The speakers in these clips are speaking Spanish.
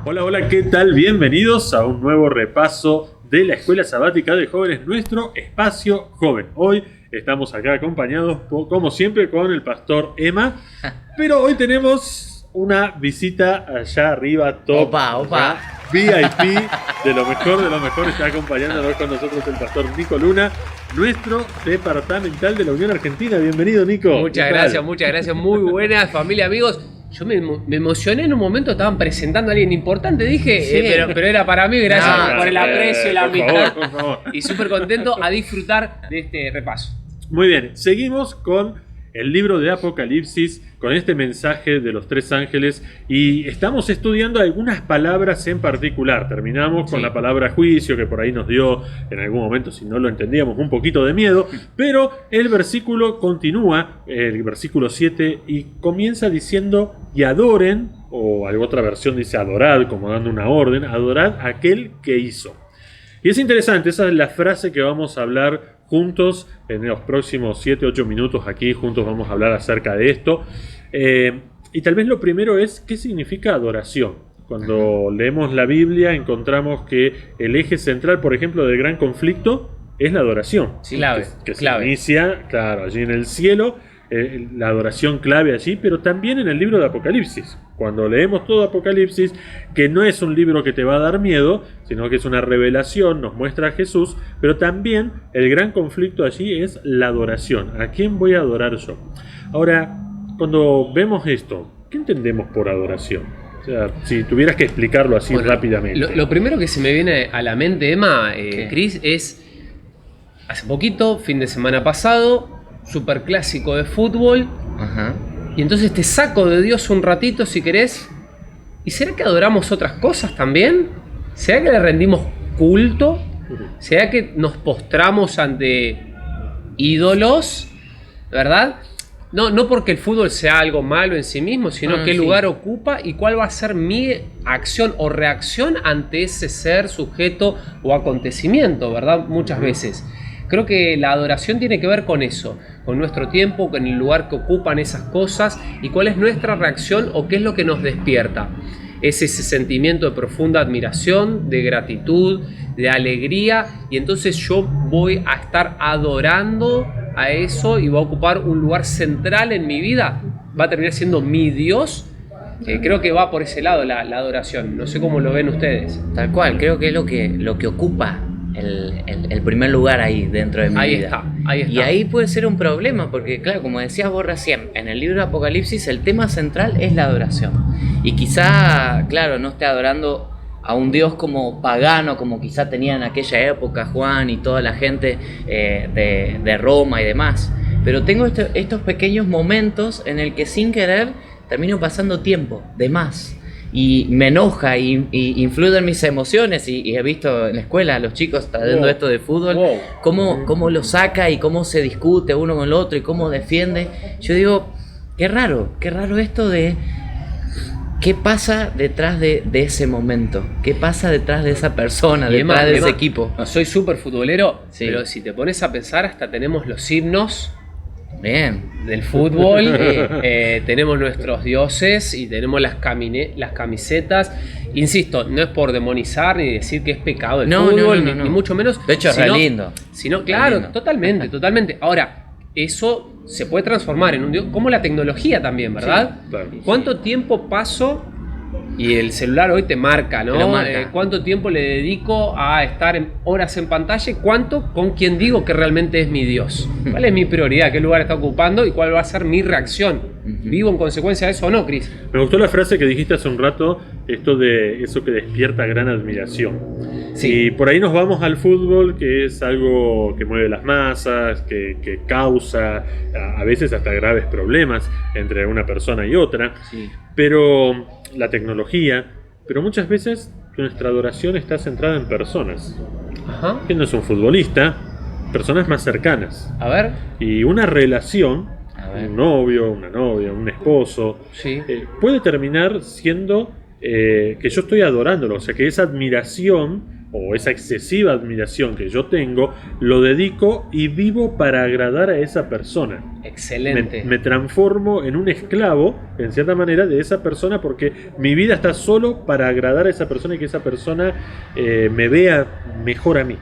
Hola, hola, ¿qué tal? Bienvenidos a un nuevo repaso de la Escuela Sabática de Jóvenes, nuestro espacio joven. Hoy estamos acá acompañados, como siempre, con el pastor Emma, pero hoy tenemos una visita allá arriba, top, Opa. VIP, de lo mejor, está acompañándonos con nosotros el pastor Nico Luna, nuestro departamental de la Unión Argentina. Bienvenido, Nico. Muchas gracias, muy buenas, familia, amigos. Yo me emocioné en un momento, estaban presentando a alguien importante, dije, Sí. Pero era para mí, gracias por el aprecio, la amistad. Por favor. Y súper contento a disfrutar de este repaso. Muy bien, seguimos con el libro de Apocalipsis, con este mensaje de los tres ángeles, y estamos estudiando algunas palabras en particular. Terminamos con la palabra juicio, que por ahí nos dio en algún momento, si no lo entendíamos, un poquito de miedo, pero el versículo continúa, el versículo 7, y comienza diciendo, y adoren, o alguna otra versión dice adorad, como dando una orden, adorad a aquel que hizo. Y es interesante, esa es la frase que vamos a hablar juntos en los próximos 7-8 minutos. Aquí juntos vamos a hablar acerca de esto. Y tal vez lo primero es, ¿qué significa adoración? Cuando leemos la Biblia encontramos que el eje central, por ejemplo, del gran conflicto es la adoración. Sí, clave. Que se inicia, claro, allí en el cielo, la adoración clave allí, pero también en el libro de Apocalipsis. Cuando leemos todo Apocalipsis, que no es un libro que te va a dar miedo, sino que es una revelación, nos muestra a Jesús, pero también el gran conflicto allí es la adoración. ¿A quién voy a adorar yo? Ahora, cuando vemos esto, ¿qué entendemos por adoración? O sea, si tuvieras que explicarlo así rápidamente. Lo primero que se me viene a la mente, Emma, Cris, es hace poquito, fin de semana pasado, super clásico de fútbol. Ajá. Y entonces te saco de Dios un ratito si querés. ¿Y será que adoramos otras cosas también? ¿Será que le rendimos culto? ¿Será que nos postramos ante ídolos? ¿Verdad? No porque el fútbol sea algo malo en sí mismo, sino qué lugar ocupa y cuál va a ser mi acción o reacción ante ese ser, sujeto o acontecimiento, ¿verdad? Muchas veces. Creo que la adoración tiene que ver con eso, con nuestro tiempo, con el lugar que ocupan esas cosas y cuál es nuestra reacción o qué es lo que nos despierta. Es ese sentimiento de profunda admiración, de gratitud, de alegría, y entonces yo voy a estar adorando a eso y va a ocupar un lugar central en mi vida. Va a terminar siendo mi Dios. Creo que va por ese lado la adoración. No sé cómo lo ven ustedes. Tal cual, creo que es lo que ocupa el primer lugar ahí dentro de mi vida. Ahí está. Y ahí puede ser un problema, porque claro, como decías vos recién, en el libro de Apocalipsis el tema central es la adoración. Y quizá, claro, no esté adorando a un Dios como pagano, como quizá tenía en aquella época Juan y toda la gente de Roma y demás. Pero tengo estos pequeños momentos en el que sin querer termino pasando tiempo de más. Y me enoja y influye en mis emociones, y he visto en la escuela a los chicos trayendo esto de fútbol, cómo lo saca y cómo se discute uno con el otro y cómo defiende. Yo digo, qué raro esto de qué pasa detrás de ese momento, qué pasa detrás de esa persona, detrás de ese equipo. No soy súper futbolero, Sí. pero si te pones a pensar, hasta tenemos los himnos Bien. del fútbol, tenemos nuestros dioses y tenemos las camisetas. Insisto, no es por demonizar ni decir que es pecado el fútbol, no. Ni mucho menos. De hecho, es re lindo. Claro, lindo. totalmente. Ahora, eso se puede transformar en un dios, como la tecnología también, ¿verdad? Sí, claro. ¿Cuánto tiempo paso? Y el celular hoy te marca, ¿no? Te lo marca. ¿Cuánto tiempo le dedico a estar horas en pantalla? ¿Y cuánto con quien digo que realmente es mi Dios? ¿Cuál es mi prioridad? ¿Qué lugar está ocupando? ¿Y cuál va a ser mi reacción? ¿Vivo en consecuencia de eso o no, Cris? Me gustó la frase que dijiste hace un rato, esto de eso que despierta gran admiración. Sí. Y por ahí nos vamos al fútbol, que es algo que mueve las masas, que causa a veces hasta graves problemas entre una persona y otra. Sí. Pero la tecnología, pero muchas veces nuestra adoración está centrada en personas. Ajá. Que no es un futbolista, personas más cercanas. A ver. Y una relación, A ver. un novio, una novia, un esposo, Sí. puede terminar siendo que yo estoy adorándolo, o sea que esa admiración o esa excesiva admiración que yo tengo, lo dedico y vivo para agradar a esa persona. Excelente. Me transformo en un esclavo, en cierta manera, de esa persona, porque mi vida está solo para agradar a esa persona y que esa persona me vea mejor a mí.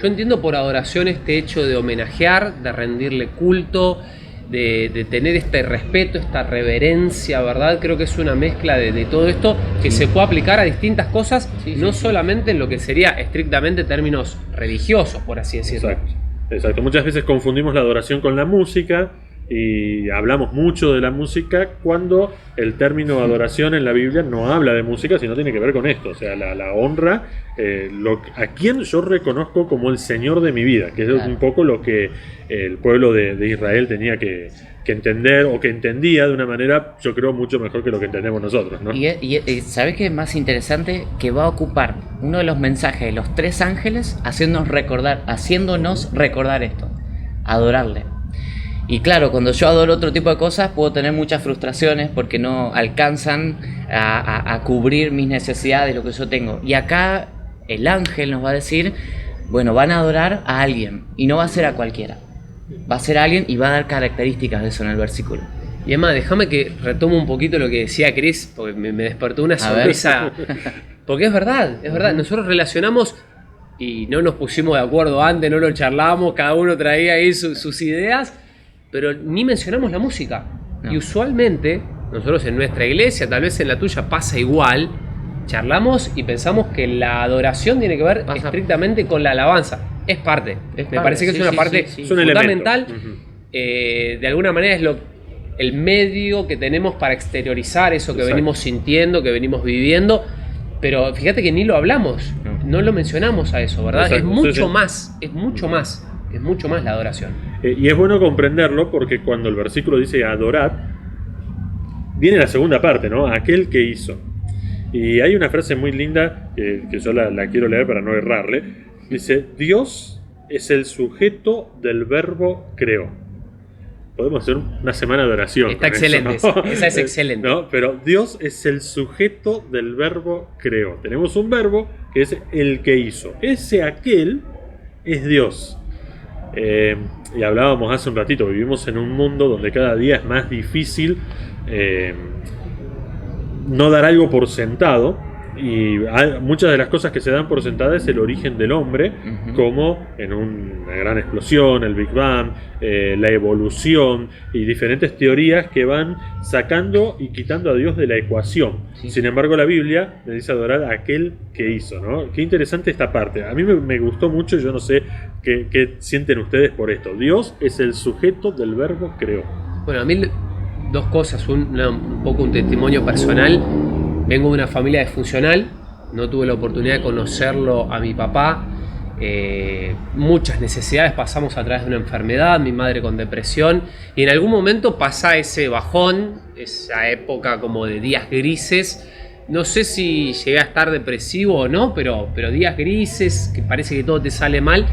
Yo entiendo por adoración este hecho de homenajear, de rendirle culto, de tener este respeto, esta reverencia, ¿verdad? Creo que es una mezcla de todo esto que se puede aplicar a distintas cosas, no solamente en lo que sería estrictamente términos religiosos, por así decirlo. Exacto. Muchas veces confundimos la adoración con la música y hablamos mucho de la música cuando el término adoración en la Biblia no habla de música, sino tiene que ver con esto, o sea, la honra, a quien yo reconozco como el Señor de mi vida, que es un poco lo que el pueblo de Israel tenía que entender, o que entendía de una manera, yo creo, mucho mejor que lo que entendemos nosotros, ¿no? Y ¿sabes qué es más interesante? Que va a ocupar uno de los mensajes de los 3 ángeles haciéndonos recordar esto, adorarle. Y claro, cuando yo adoro otro tipo de cosas puedo tener muchas frustraciones porque no alcanzan a cubrir mis necesidades, lo que yo tengo. Y acá el ángel nos va a decir, bueno, van a adorar a alguien y no va a ser a cualquiera. Va a ser a alguien y va a dar características de eso en el versículo. Y además, déjame que retome un poquito lo que decía Chris, porque me despertó una sonrisa. Porque es verdad. Nosotros relacionamos y no nos pusimos de acuerdo antes, no lo charlamos, cada uno traía ahí sus ideas, pero ni mencionamos la música. No. Y usualmente, nosotros en nuestra iglesia, tal vez en la tuya pasa igual, charlamos y pensamos que la adoración tiene que ver estrictamente con la alabanza. Es parte. Me parece que es una parte fundamental. De alguna manera es el medio que tenemos para exteriorizar eso que venimos sintiendo, que venimos viviendo. Pero fíjate que ni lo hablamos, no lo mencionamos a eso, ¿verdad? Es mucho más la adoración. Y es bueno comprenderlo porque cuando el versículo dice adorad, viene la segunda parte, ¿no? Aquel que hizo. Y hay una frase muy linda que yo la quiero leer para no errarle. Dice, Dios es el sujeto del verbo creó. Podemos hacer una semana de oración. Está excelente, eso, ¿no? Esa es excelente. ¿No? Pero Dios es el sujeto del verbo creó. Tenemos un verbo que es el que hizo. Ese aquel es Dios. Y hablábamos hace un ratito, vivimos en un mundo donde cada día es más difícil no dar algo por sentado. Y muchas de las cosas que se dan por sentadas es el origen del hombre, como en una gran explosión, el Big Bang, la evolución y diferentes teorías que van sacando y quitando a Dios de la ecuación. Sin embargo, la Biblia le dice adorar a aquel que hizo, ¿no? Qué interesante esta parte. A mí me gustó mucho, yo no sé qué sienten ustedes por esto. Dios es el sujeto del verbo creó. Bueno, a mí dos cosas, un poco un testimonio personal. Vengo de una familia disfuncional, no tuve la oportunidad de conocerlo a mi papá. Muchas necesidades pasamos a través de una enfermedad, mi madre con depresión, y en algún momento pasa ese bajón, esa época como de días grises. No sé si llegué a estar depresivo o no, pero días grises, que parece que todo te sale mal.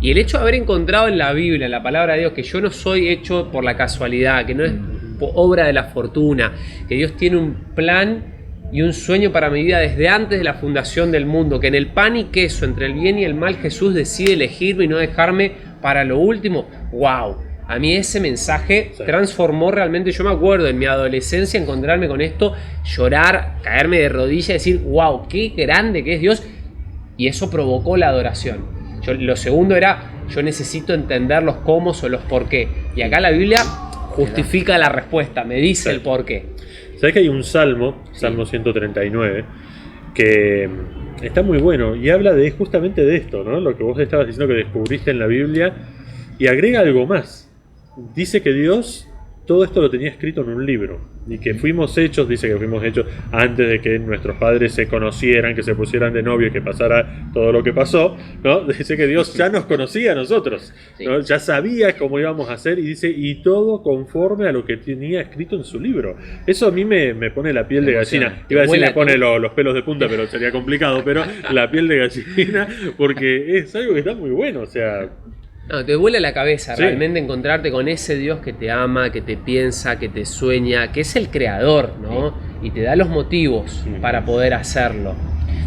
Y el hecho de haber encontrado en la Biblia, en la palabra de Dios, que yo no soy hecho por la casualidad, que no es obra de la fortuna, que Dios tiene un plan y un sueño para mi vida desde antes de la fundación del mundo, que en el pan y queso, entre el bien y el mal, Jesús decide elegirme y no dejarme para lo último. ¡Wow! A mí ese mensaje transformó realmente. Yo me acuerdo en mi adolescencia encontrarme con esto, llorar, caerme de rodillas y decir ¡wow! ¡Qué grande que es Dios! Y eso provocó la adoración. Lo segundo era, yo necesito entender los cómo o los por qué. Y acá la Biblia justifica la respuesta, me dice el por qué. ¿Sabes que hay un Salmo 139, que está muy bueno y habla justamente de esto, ¿no? Lo que vos estabas diciendo que descubriste en la Biblia, y agrega algo más. Dice que Dios todo esto lo tenía escrito en un libro y que dice que fuimos hechos antes de que nuestros padres se conocieran, que se pusieran de novio y que pasara todo lo que pasó, ¿no? Dice que Dios ya nos conocía a nosotros, ¿no? Ya sabía cómo íbamos a hacer, y dice, y todo conforme a lo que tenía escrito en su libro. Eso a mí me pone la piel de gallina. Iba a decir me pone los pelos de punta, pero sería complicado, pero la piel de gallina, porque es algo que está muy bueno, o sea... No, te vuela la cabeza realmente encontrarte con ese Dios que te ama, que te piensa, que te sueña, que es el creador, ¿no? Y te da los motivos para poder hacerlo.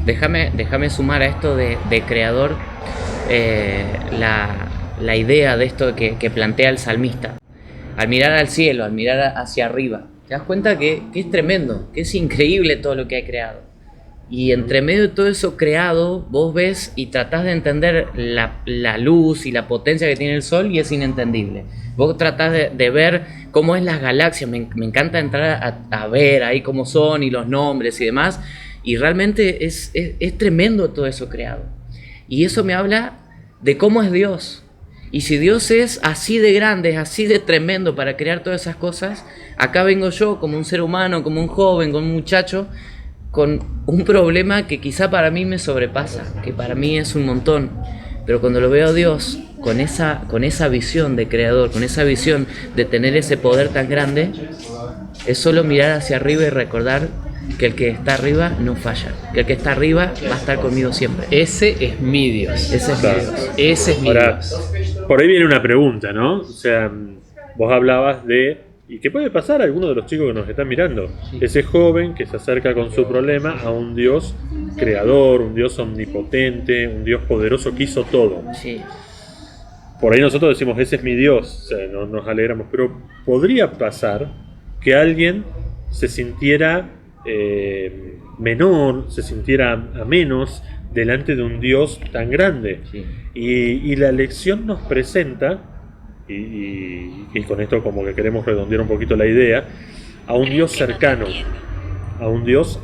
déjame sumar a esto de creador la idea de esto que plantea el salmista. Al mirar al cielo, al mirar hacia arriba, te das cuenta que es tremendo, que es increíble todo lo que hay creado. Y entre medio de todo eso creado, vos ves y tratás de entender la luz y la potencia que tiene el sol y es inentendible. Vos tratás de ver cómo es las galaxias, me encanta entrar a ver ahí cómo son y los nombres y demás, y realmente es tremendo todo eso creado. Y eso me habla de cómo es Dios. Y si Dios es así de grande, es así de tremendo para crear todas esas cosas, acá vengo yo como un ser humano, como un joven, como un muchacho, con un problema que quizá para mí me sobrepasa, que para mí es un montón, pero cuando lo veo a Dios con esa visión de creador, con esa visión de tener ese poder tan grande, es solo mirar hacia arriba y recordar que el que está arriba no falla, que el que está arriba va a estar conmigo siempre. Ese es mi Dios. Ese es mi Dios. Ese es mi Ahora, Dios. por ahí viene una pregunta, ¿no? O sea, vos hablabas de... ¿Y qué puede pasar a alguno de los chicos que nos están mirando? Sí. Ese joven que se acerca con su problema a un Dios creador, un Dios omnipotente, un Dios poderoso que hizo todo. Sí. Por ahí nosotros decimos, ese es mi Dios, o sea, nos alegramos, pero podría pasar que alguien se sintiera menor, se sintiera a menos delante de un Dios tan grande. Sí. Y la lección nos presenta, y con esto como que queremos redondear un poquito la idea, a un Dios cercano, un Dios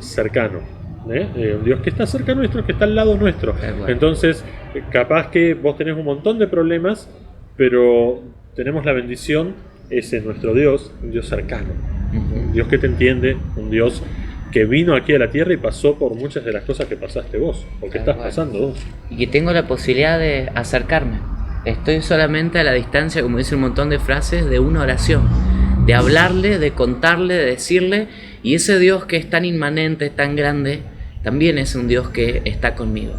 que está cerca nuestro, que está al lado nuestro. Bueno. Entonces, capaz que vos tenés un montón de problemas, pero tenemos la bendición, ese nuestro Dios, un Dios cercano, un Dios que te entiende, un Dios que vino aquí a la tierra y pasó por muchas de las cosas que pasaste vos, o que estás pasando vos. Y que tengo la posibilidad de acercarme. Estoy solamente a la distancia, como dice un montón de frases, de una oración, de hablarle, de contarle, de decirle, y ese Dios que es tan inmanente, tan grande, también es un Dios que está conmigo.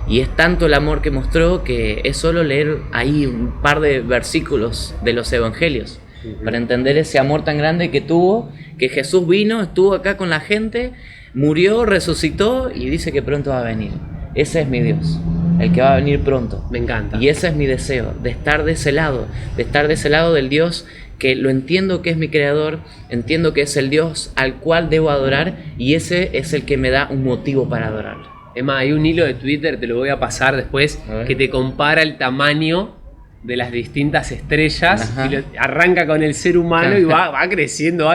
Y es tanto el amor que mostró que es solo leer ahí un par de versículos de los evangelios para entender ese amor tan grande que tuvo, que Jesús vino, estuvo acá con la gente, murió, resucitó y dice que pronto va a venir. Ese es mi Dios, el que va a venir pronto. Me encanta. Y ese es mi deseo, de estar de ese lado del Dios que lo entiendo que es mi creador, entiendo que es el Dios al cual debo adorar y ese es el que me da un motivo para adorarlo. Emma, hay un hilo de Twitter, te lo voy a pasar después, que te compara el tamaño de las distintas estrellas. Ajá. Y arranca con el ser humano y va creciendo,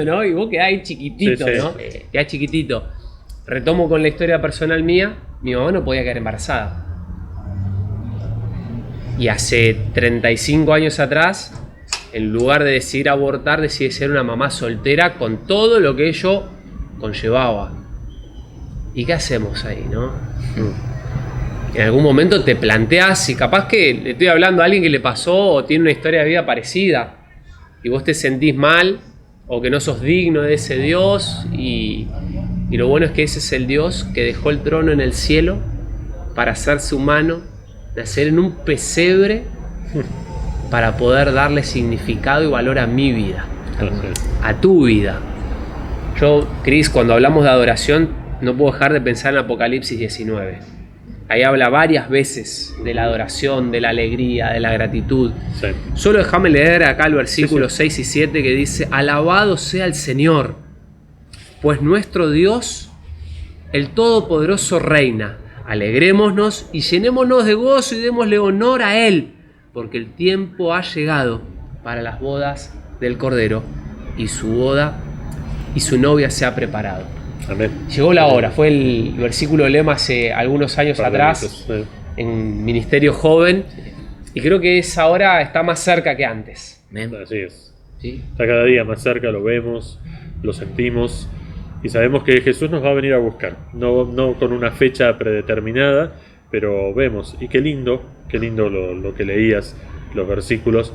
¿no? Y vos quedás ahí chiquitito, Sí, sí. ¿no? Quedás chiquitito. Retomo con la historia personal mía, mi mamá no podía quedar embarazada. Y hace 35 años atrás, en lugar de decidir abortar, decidí ser una mamá soltera con todo lo que ello conllevaba. ¿Y qué hacemos ahí, no? En algún momento te planteas, y capaz que le estoy hablando a alguien que le pasó o tiene una historia de vida parecida, y vos te sentís mal, o que no sos digno de ese Dios, y lo bueno es que ese es el Dios que dejó el trono en el cielo para hacerse humano, nacer en un pesebre para poder darle significado y valor a mi vida, a tu vida. Yo, Cris, cuando hablamos de adoración, no puedo dejar de pensar en Apocalipsis 19. Ahí habla varias veces de la adoración, de la alegría, de la gratitud. Sí. Solo déjame leer acá el versículo 6 y 7 que dice: alabado sea el Señor, pues nuestro Dios, el Todopoderoso, reina. Alegrémonos y llenémonos de gozo y démosle honor a Él, porque el tiempo ha llegado para las bodas del Cordero y su boda y su novia se ha preparado. Amén. Llegó la hora, fue el versículo lema hace algunos años atrás en Ministerio Joven, y creo que esa hora está más cerca que antes. Así es. ¿Sí? Está cada día más cerca, lo vemos, lo sentimos y sabemos que Jesús nos va a venir a buscar. No con una fecha predeterminada, pero vemos. Y qué lindo lo que leías, los versículos.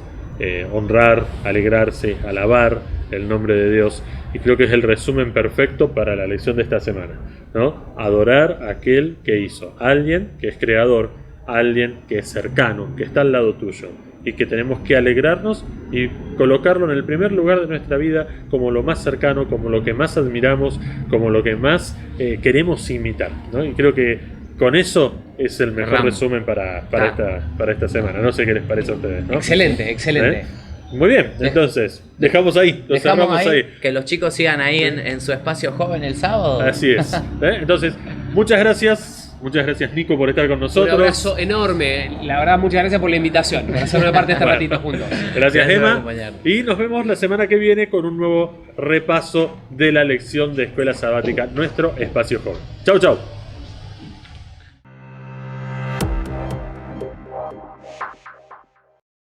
Honrar, alegrarse, alabar el nombre de Dios. Y creo que es el resumen perfecto para la lección de esta semana, ¿no? Adorar a aquel que hizo, alguien que es creador, alguien que es cercano, que está al lado tuyo, y que tenemos que alegrarnos y colocarlo en el primer lugar de nuestra vida como lo más cercano, como lo que más admiramos, como lo que más queremos imitar, ¿no? Y creo que con eso es el mejor resumen para esta semana. No sé qué les parece a ustedes, ¿no? Excelente. Muy bien, entonces, dejamos ahí, lo cerramos ahí. Que los chicos sigan ahí en su espacio joven el sábado. Así es. Entonces, muchas gracias Nico por estar con nosotros. Un abrazo enorme, la verdad muchas gracias por la invitación, por hacer una parte de este ratito juntos. Gracias Emma, y nos vemos la semana que viene con un nuevo repaso de la lección de Escuela Sabática, nuestro espacio joven. Chau.